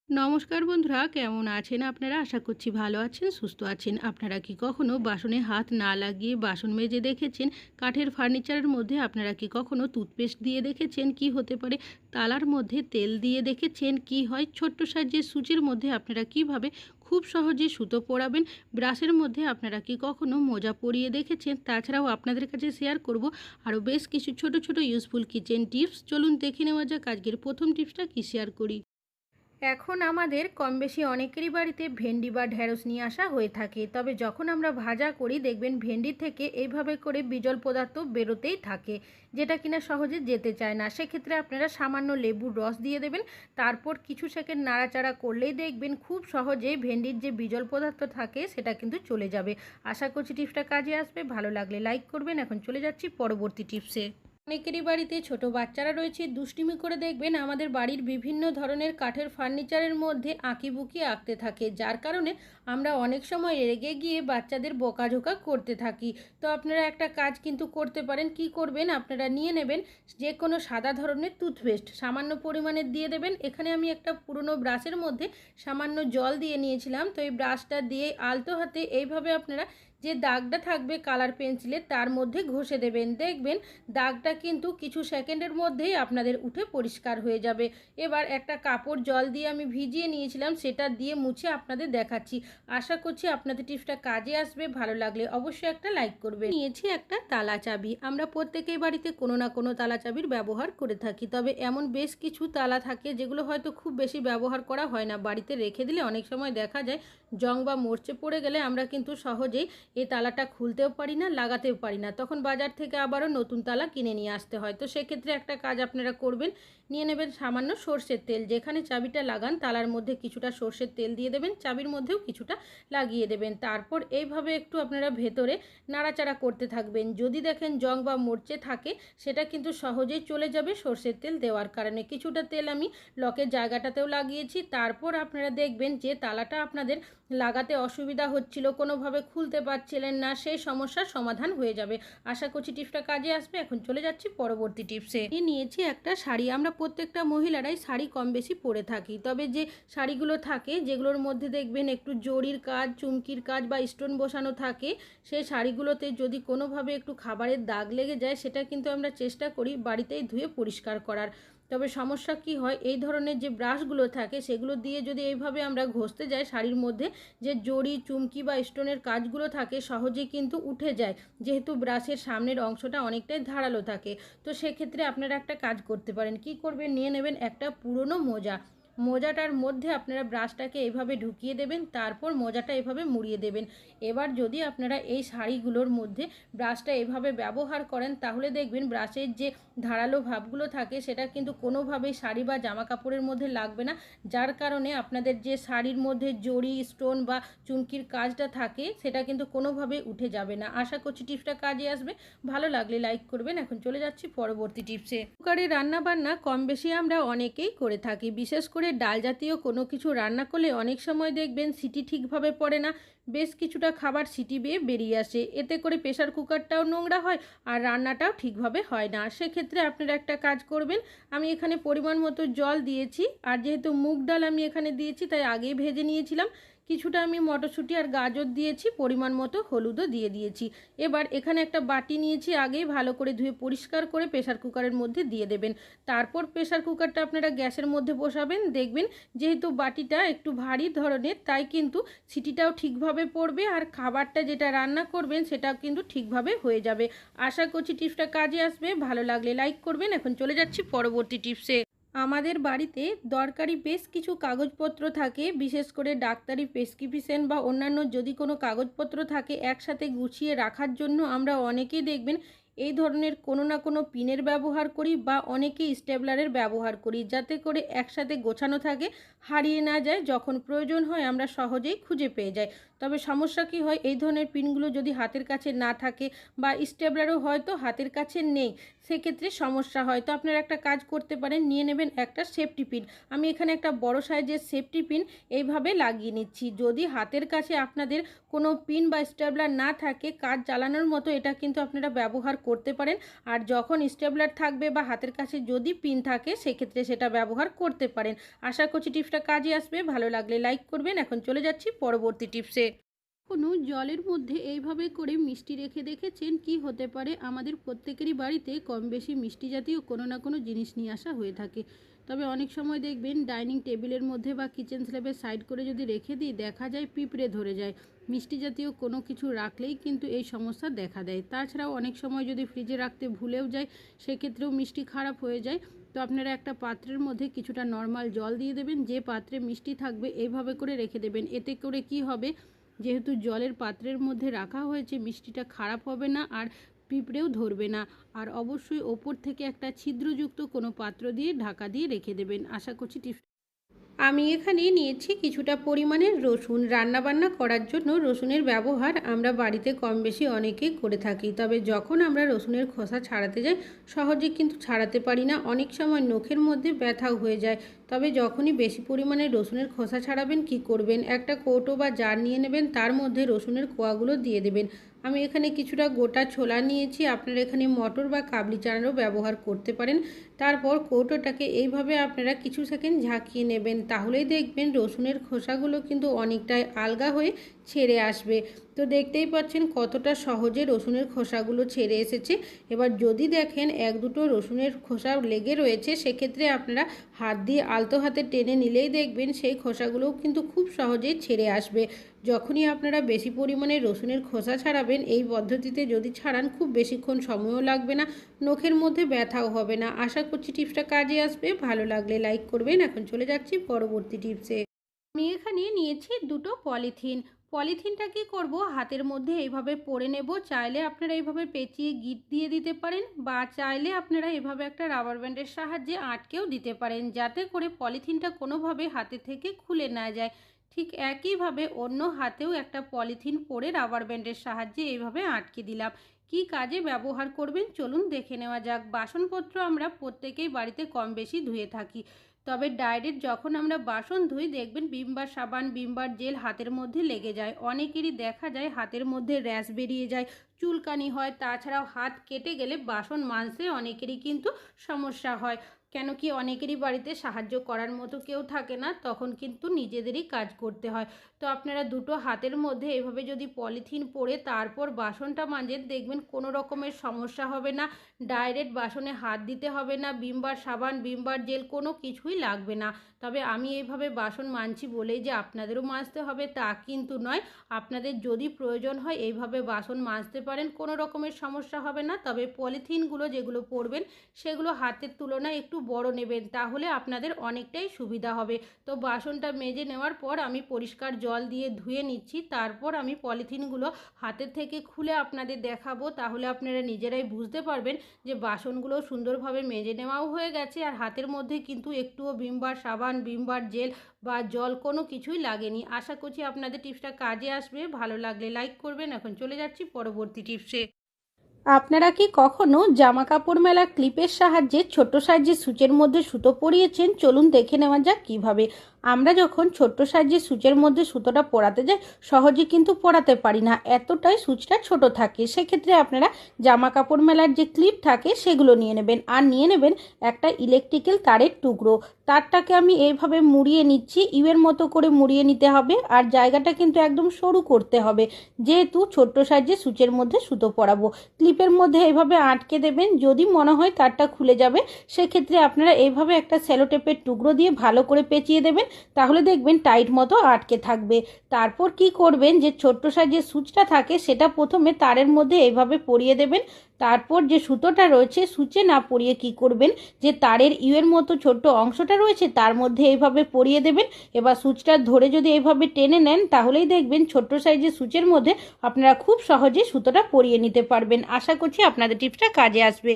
নমস্কার বন্ধুরা, কেমন আছেন আপনারা? আশা করছি ভালো আছেন, সুস্থ আছেন। আপনারা কি কখনো বাসনে হাত না লাগিয়ে বাসন মেজে দেখেছেন? কাঠের ফার্নিচারের মধ্যে আপনারা কি কখনো টুথপেস্ট দিয়ে দেখেছেন? কি হতে পারে? তালার মধ্যে তেল দিয়ে দেখেছেন কি হয়? ছোট্ট সাইজের সুচের মধ্যে আপনারা কিভাবে খুব সহজে সুতো পরাবেন? ব্রাশের মধ্যে আপনারা কি কখনো মোজা পরিয়ে দেখেছেন? তাছাড়াও আপনাদের কাছে শেয়ার করব আরও বেশ কিছু ছোট ছোট ইউজফুল কিচেন টিপস। চলুন দেখে নেওয়া যাক আজকের প্রথম টিপসটা কি শেয়ার করি। এখন আমাদের কম বেশি অনেকেরই বাড়িতে ভেন্ডি বা ঢ্যাঁড়স নিয়ে আসা হয়ে থাকে, তবে যখন আমরা ভাজা করি দেখবেন ভেন্ডি থেকে এইভাবে করে বিজল পদার্থ বেরোতেই থাকে, যেটা কিনা সহজে যেতে চায় না। সেক্ষেত্রে আপনারা সামান্য লেবুর রস দিয়ে দেবেন, তারপর কিছু সেকেন্ড নাড়াচাড়া করলেই দেখবেন খুব সহজেই ভেন্ডির যে বিজল পদার্থ থাকে সেটা কিন্তু চলে যাবে। আশা করছি টিপসটা কাজে আসবে। ভালো লাগলে লাইক করবেন। এখন চলে যাচ্ছি পরবর্তী টিপসে। অনেকেরই বাড়িতে ছোট বাচ্চারা রয়েছে, দুষ্টুমি করে দেখবেন আমাদের বাড়ির বিভিন্ন ধরনের কাঠের ফার্নিচারের মধ্যে আঁকিবুকি আঁকতে থাকে, যার কারণে আমরা অনেক সময় রেগে গিয়ে বাচ্চাদের বকাঝোকা করতে থাকি। তো আপনারা একটা কাজ কিন্তু করতে পারেন। কি করবেন, আপনারা নিয়ে নেবেন যে কোনো সাদা ধরনের টুথপেস্ট, সামান্য পরিমাণে দিয়ে দেবেন। এখানে আমি একটা পুরনো ব্রাশের মধ্যে সামান্য জল দিয়ে নিয়েছিলাম। তো এই ব্রাশটা দিয়ে আলতো হাতে এইভাবে আপনারা যে দাগটা থাকবে কালার পেন্সিলের তার মধ্যে ঘষে দেবেন। দেখবেন দাগটা কিন্তু কিছু সেকেন্ডের মধ্যেই আপনাদের উঠে পরিষ্কার হয়ে যাবে। এবার একটা কাপড় জল দিয়ে আমি ভিজিয়ে নিয়েছিলাম, সেটা দিয়ে মুছে আপনাদের দেখাচ্ছি। আশা করছি আপনাদের টিপসটা কাজে আসবে। ভালো লাগলে অবশ্যই একটা লাইক করবেন। নিয়েছি একটা তালা চাবি। আমরা প্রত্যেকেই বাড়িতে কোনো না কোনো তালা চাবির ব্যবহার করে থাকি, তবে এমন বেশ কিছু তালা থাকে যেগুলো হয়তো খুব বেশি ব্যবহার করা হয় না। বাড়িতে রেখে দিলে অনেক সময় দেখা যায় জং বা মরচে পড়ে গেলে আমরা কিন্তু সহজেই এই তালাটা খুলতেও পারি না, লাগাতেও পারি না। তখন বাজার থেকে আবারও নতুন তালা কিনে নিয়ে আসতে হয়। তো সেক্ষেত্রে একটা কাজ আপনারা করবেন, নিয়ে নেবেন সামান্য সর্ষের তেল। যেখানে চাবিটা লাগান তালার মধ্যে কিছুটা সর্ষের তেল দিয়ে দেবেন, চাবির মধ্যেও কিছুটা লাগিয়ে দেবেন। তারপর এইভাবে একটু আপনারা ভেতরে নাড়াচাড়া করতে থাকবেন। যদি দেখেন জং বা মরচে থাকে সেটা কিন্তু সহজেই চলে যাবে সর্ষের তেল দেওয়ার কারণে। কিছুটা তেল আমি লকের জায়গাটাতেও লাগিয়েছি। তারপর আপনারা দেখবেন যে তালাটা আপনাদের লাগাতে অসুবিধা হচ্ছিল, কোনোভাবে খুলতে পারছিলেন না, সেই সমস্যার সমাধান হয়ে যাবে। আশা করছি টিপসটা কাজে আসবে। এখন চলে যাচ্ছি পরবর্তী টিপসে। নিয়েছি একটা শাড়ি। আমরা প্রত্যেকটা মহিলারাই শাড়ি কম বেশি পরে থাকি, তবে যে শাড়িগুলো থাকে যেগুলোর মধ্যে দেখবেন একটু জরির কাজ, চুমকির কাজ বা স্টোন বসানো থাকে, সেই শাড়িগুলোতে যদি কোনোভাবে একটু খাবারের দাগ লেগে যায় সেটা কিন্তু আমরা চেষ্টা করি বাড়িতেই ধুয়ে পরিষ্কার করার। তবে সমস্যা কি হয়, এই ধরনের যে ব্রাশগুলো থাকে সেগুলো দিয়ে যদি এইভাবে আমরা ঘষতে যাই শাড়ির মধ্যে যে জড়ি, চুমকি বা স্টোনের কাজগুলো থাকে সহজেই কিন্তু উঠে যায়, যেহেতু ব্রাশের সামনের অংশটা অনেকটাই ধারালো থাকে। তো সেক্ষেত্রে আপনারা একটা কাজ করতে পারেন। কি করবেন, নিয়ে নেবেন একটা পুরনো মোজা। মোজাটার মধ্যে আপনারা ব্রাশটাকে এইভাবে ঢুকিয়ে দেবেন, তারপর মোজাটা এভাবে মুড়িয়ে দেবেন। এবার যদি আপনারা এই শাড়িগুলোর মধ্যে ব্রাশটা এভাবে ব্যবহার করেন তাহলে দেখবেন ব্রাশের যে ধারালো ভাবগুলো থাকে সেটা কিন্তু কোনোভাবেই শাড়ি বা জামা কাপড়ের মধ্যে লাগবে না, যার কারণে আপনাদের যে শাড়ির মধ্যে জড়ি, স্টোন বা চুমকির কাজটা থাকে সেটা কিন্তু কোনোভাবেই উঠে যাবে না। আশা করছি টিপসটা কাজে আসবে। ভালো লাগলে লাইক করবেন। এখন চলে যাচ্ছি পরবর্তী টিপসে। কুকারে রান্না বান্না কম বেশি আমরা অনেকেই করে থাকি। বিশেষ করে ডাল জাতীয় কোনো কিছু রান্না করলে অনেক সময় দেখবেন সিটি ঠিকভাবে পড়ে না, বেশ কিছুটা খাবার সিটি বেয়ে বেরিয়ে আসে। এতে করে প্রেশার কুকারটাও নোংরা হয় আর রান্নাটাও ঠিকভাবে হয় না। সেক্ষেত্রে আপনারা একটা কাজ করবেন, আমি এখানে পরিমাণ মতো জল দিয়েছি, আর যেহেতু মুগ ডাল আমি এখানে দিয়েছি তাই আগেই ভেজে নিয়েছিলাম। কিছুটা আমি মটরশুঁটি আর গাজর দিয়েছি, পরিমাণ মতো হলুদও দিয়ে দিয়েছি। এবার এখানে একটা বাটি নিয়েছি, আগেই ভালো করে ধুয়ে পরিষ্কার করে প্রেশার কুকারের মধ্যে দিয়ে দেবেন। তারপর প্রেশার কুকারটা আপনারা গ্যাসের মধ্যে বসাবেন। দেখবেন যেহেতু বাটিটা একটু ভারী ধরনের তাই কিন্তু সিটিটাও ঠিকভাবে পড়বে আর খাবারটা যেটা রান্না করবেন সেটাও কিন্তু ঠিকভাবে হয়ে যাবে। আশা করছি টিপসটা কাজে আসবে। ভালো লাগলে লাইক করবেন। এখন চলে যাচ্ছি পরবর্তী টিপসে। আমাদের বাড়িতে দরকারি বেশ কিছু কাগজপত্র থাকে, বিশেষ করে ডাক্তারি প্রেসক্রিপশন বা অন্যান্য যদি কোনো কাগজপত্র থাকে একসাথে গুছিয়ে রাখার জন্য আমরা অনেকেই দেখবেন এই ধরনের কোনো না কোনো পিনের ব্যবহার করি বা অনেকেই স্টেপলারের ব্যবহার করি, যাতে করে একসাথে গোছানো থাকে, হারিয়ে না যায়, যখন প্রয়োজন হয় আমরা সহজেই খুঁজে পেয়ে যাই। তবে সমস্যা কী হয়, এই ধরনের পিনগুলো যদি হাতের কাছে না থাকে বা স্টেপলারও হয়তো হাতের কাছে নেই, সেক্ষেত্রে সমস্যা হয়। তো আপনারা একটা কাজ করতে পারেন, নিয়ে নেবেন একটা সেফটি পিন। আমি এখানে একটা বড় সাইজের সেফটি পিন এইভাবে লাগিয়ে নিচ্ছি। যদি হাতের কাছে আপনাদের কোনো পিন বা স্টেপলার না থাকে, কাজ চালানোর মতো এটা কিন্তু আপনারা ব্যবহার করতে পারেন। আর যখন স্টেপলার থাকবে বা হাতের কাছে যদি পিন থাকে, সেক্ষেত্রে সেটা ব্যবহার করতে পারেন। আশা করছি টিপসটা কাজে আসবে। ভালো লাগলে লাইক করবেন। এখন চলে যাচ্ছি পরবর্তী টিপসে। কোনো জলের মধ্যে এইভাবে করে মিষ্টি রেখে দেখেছেন? কি হতে পারে, আমাদের প্রত্যেকেরই বাড়িতে কম বেশি মিষ্টি জাতীয় কোনো না কোনো জিনিস নিয়ে আসা হয়ে থাকে। তবে অনেক সময় দেখবেন ডাইনিং টেবিলের মধ্যে বা কিচেন স্ল্যাবের সাইড করে যদি রেখে দিই, দেখা যায় পিঁপড়ে ধরে যায়। মিষ্টি জাতীয় কোনো কিছু রাখলেই কিন্তু এই সমস্যা দেখা দেয়। তাছাড়াও অনেক সময় যদি ফ্রিজে রাখতে ভুলেও যায়, সেক্ষেত্রেও মিষ্টি খারাপ হয়ে যায়। তো আপনারা একটা পাত্রের মধ্যে কিছুটা নর্মাল জল দিয়ে দেবেন, যে পাত্রে মিষ্টি থাকবে এইভাবে করে রেখে দেবেন। এতে করে কি হবে, যেহেতু জলের পাত্রের মধ্যে রাখা হয়েছে, মিষ্টিটা খারাপ হবে না আর পিঁপড়েও ধরবে না। আর অবশ্যই ওপর থেকে একটা ছিদ্রযুক্ত কোনো পাত্র দিয়ে ঢাকা দিয়ে রেখে দেবেন। আশা করছি টিপস। আমি এখানে নিয়েছি কিছুটা পরিমাণের রসুন। রান্নাবান্না করার জন্য রসুনের ব্যবহার আমরা বাড়িতে কম বেশি অনেকেই করে থাকি। তবে যখন আমরা রসুনের খোসা ছাড়াতে যাই, সহজে কিন্তু ছাড়াতে পারি না, অনেক সময় নখের মধ্যে ব্যথাও হয়ে যায়। তবে যখনই বেশি পরিমাণে রসুনের খোসা ছাড়াবেন, কি করবেন, একটা কৌটো বা জার নিয়ে নেবেন, তার মধ্যে রসুনের কোয়াগুলো দিয়ে দেবেন। আমি এখানে কিছুটা গোটা ছোলা নিয়েছি, আপনারা এখানে মটর বা কাবলি চানারও ব্যবহার করতে পারেন। তারপর কৌটোটাকে এইভাবে আপনারা কিছু সেকেন্ড ঝাঁকিয়ে নেবেন, তাহলেই দেখবেন রসুনের খোসাগুলো কিন্তু অনেকটাই আলগা হয়ে ছেড়ে আসবে। তো দেখতেই পাচ্ছেন কতটা সহজে রসুনের খোসাগুলো ছেড়ে এসেছে। এবার যদি দেখেন এক দুটো রসুনের খোসা লেগে রয়েছে, সেক্ষেত্রে আপনারা হাত দিয়ে আলতো হাতে টেনে নিলেই দেখবেন সেই খোসাগুলোও কিন্তু খুব সহজেই ছেড়ে আসবে। যখনই আপনারা বেশি পরিমাণে রসুনের খোসা ছাড়াবেন, এই পদ্ধতিতে যদি ছাড়ান, খুব বেশিক্ষণ সময়ও লাগবে না, নখের মধ্যে ব্যথাও হবে না। আশা করছি টিপসটা কাজে আসবে। ভালো লাগলে লাইক করবেন। এখন চলে যাচ্ছি পরবর্তী টিপসে। আমি এখানে নিয়েছি দুটো পলিথিন। পলিথিনটা কি করব, হাতের মধ্যে এইভাবে পরে নেব। চাইলে আপনারা এইভাবে পেঁচিয়ে গিঁট দিয়ে দিতে পারেন, বা চাইলে আপনারা এভাবে একটা রাবার ব্যান্ডের সাহায্যে আটকেও দিতে পারেন, যাতে করে পলিথিনটা কোনোভাবে হাতে থেকে খুলে না যায়। ঠিক একইভাবে অন্য হাতেও একটা পলিথিন পরে রাবার ব্যান্ডের সাহায্যে এইভাবে আটকে দিলাম। কি কাজে ব্যবহার করবেন চলুন দেখে নেওয়া যাক। বাসনপত্র আমরা প্রত্যেকেই বাড়িতে কম বেশি ধুয়ে থাকি। তবে ডাইরেক্ট যখন আমরা বাসন ধুই, দেখবেন ভিম সাবান, ভিম জেল হাতের মধ্যে লেগে যায়। অনেকেরই দেখা যায় হাতের মধ্যে র্যাশ বেরিয়ে যায়, চুলকানি হয়। তাছাড়াও হাত কেটে গেলে বাসন মাজতে অনেকেরই কিন্তু সমস্যা হয়। কেন কি, অনেকেরই বাড়িতে সাহায্য করার মতো কেউ থাকে না, তখন কিন্তু নিজেদেরই কাজ করতে হয়। তো আপনারা দুটো হাতের মধ্যে এভাবে যদি পলিথিন পরে তারপর বাসনটা মাজেন, দেখবেন কোনো রকমের সমস্যা হবে না। ডাইরেক্ট বাসনে হাত দিতে হবে না, ভিম সাবান, ভিম জেল কোনো কিছুই লাগবে না। তবে আমি এইভাবে বাসন মাজছি বলেই যে আপনাদেরও মাজতে হবে তা কিন্তু নয়। আপনাদের যদি প্রয়োজন হয় এইভাবে বাসন মাজতে পারেন, কোনো রকমের সমস্যা হবে না। তবে পলিথিনগুলো যেগুলো পরবেন, সেগুলো হাতের তুলনায় একটু বড় নেবেন, তাহলে আপনাদের অনেকটাই সুবিধা হবে। তো বাসনটা মেজে নেওয়ার পর আমি পরিষ্কার জল দিয়ে ধুয়ে নিচ্ছি। তারপর আমি পলিথিনগুলো হাতের থেকে খুলে আপনাদের দেখাবো, তাহলে আপনারা নিজেরাই বুঝতে পারবেন যে বাসনগুলো সুন্দরভাবে মেজে নেওয়াও হয়ে গেছে, আর হাতের মধ্যে কিন্তু একটুও ভিম সাবান, ভিম জেল বা জল কোনো কিছুই লাগেনি। আশা করছি আপনাদের টিপসটা কাজে আসবে। ভালো লাগলে লাইক করবেন। এখন চলে যাচ্ছি পরবর্তী টিপসে। আপনারা কি কখনো জামা কাপড় মেলার ক্লিপের সাহায্যে ছোট্ট সাইজের সূচের মধ্যে সুতো পরিয়েছেন? চলুন দেখে নেওয়া যাক কিভাবে। আমরা যখন ছোট্ট সাইজের সূচের মধ্যে সুতোটা পরাতে যাই, সহজে কিন্তু পরাতে পারি না, এতটাই সূচটা ছোট থাকে। সেক্ষেত্রে আপনারা জামা কাপড় মেলার যে ক্লিপ থাকে সেগুলো নিয়ে নেবেন, আর নিয়ে নেবেন একটা ইলেকট্রিক্যাল তারের টুকরো। তারটাকে আমি এইভাবে মুড়িয়ে নিচ্ছি, ইউয়ের মতো করে মুড়িয়ে নিতে হবে, আর জায়গাটা কিন্তু একদম সরু করতে হবে, যেহেতু ছোট্ট সাইজের সূচের মধ্যে সুতো পরাবো। ক্লিপের মধ্যে এইভাবে আটকে দেবেন। যদি মনে হয় তারটা খুলে যাবে, সেক্ষেত্রে আপনারা এইভাবে একটা সেলোটেপের টুকরো দিয়ে ভালো করে পেঁচিয়ে দেবেন, তাহলে দেখবেন টাইট মতো আটকে থাকবে। তারপর কি করবেন, যে ছোট্ট সাইজের সুচটা থাকে সেটা প্রথমে তারের মধ্যে এইভাবে পরিয়ে দেবেন। তারপর যে সুতোটা রয়েছে, সুচে না পরিয়ে কি করবেন, যে তারের ইউয়ের মতো ছোট্ট অংশটা রয়েছে তার মধ্যে এইভাবে পরিয়ে দেবেন। এবার সুচটা ধরে যদি এইভাবে টেনে নেন, তাহলেই দেখবেন ছোট্ট সাইজের সুচের মধ্যে আপনারা খুব সহজে সুতোটা পরিয়ে নিতে পারবেন। আশা করছি আপনাদের টিপসটা কাজে আসবে।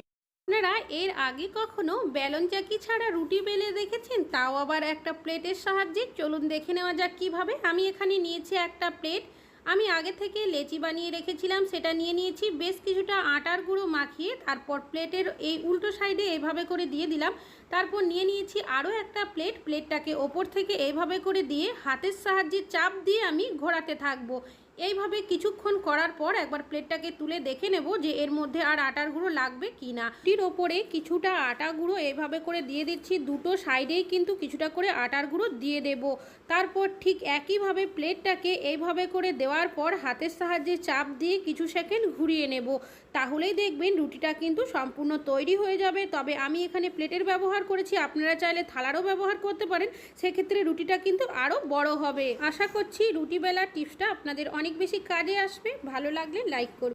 আপনারা এর আগে কখনো বেলন চাকি ছাড়া রুটি বেলে দেখেছেন, তাও আবার একটা প্লেটের সাহায্যে? চলুন দেখে নেওয়া যাক কিভাবে। আমি এখানে নিয়েছি একটা প্লেট, আমি আগে থেকে লেচি বানিয়ে রেখেছিলাম, সেটা নিয়ে নিয়েছি। বেশ কিছুটা আটার গুঁড়ো মাখিয়ে তারপর প্লেটের এই উল্টো সাইডে এভাবে করে দিয়ে দিলাম। তারপর নিয়ে নিয়েছি আরও একটা প্লেটটাকে ওপর থেকে এইভাবে করে দিয়ে হাতের সাহায্যে চাপ দিয়ে আমি ঘোরাতে থাকবো। এইভাবে কিছুক্ষণ করার পর একবার প্লেটটাকে তুলে দেখে নেব যে এর মধ্যে আর আটার গুঁড়ো লাগবে কি না। রুটির ওপরে কিছুটা আটা গুঁড়ো এভাবে করে দিয়ে দিচ্ছি, দুটো সাইডেই কিন্তু কিছুটা করে আটার গুঁড়ো দিয়ে দেব। তারপর ঠিক একইভাবে প্লেটটাকে এইভাবে করে দেওয়ার পর হাতের সাহায্যে চাপ দিয়ে কিছু সেকেন্ড ঘুরিয়ে নেব। তাহলেই দেখবেন রুটিটা কিন্তু সম্পূর্ণ তৈরি হয়ে যাবে। তবে আমি এখানে প্লেটের ব্যবহার করেছি, আপনারা চাইলে থালারও ব্যবহার করতে পারেন, সেক্ষেত্রে রুটিটা কিন্তু আরও বড় হবে। আশা করছি রুটি বেলার টিপসটা আপনাদের অনেক বেশি কাজে আসবে। ভালো লাগলে লাইক করুন।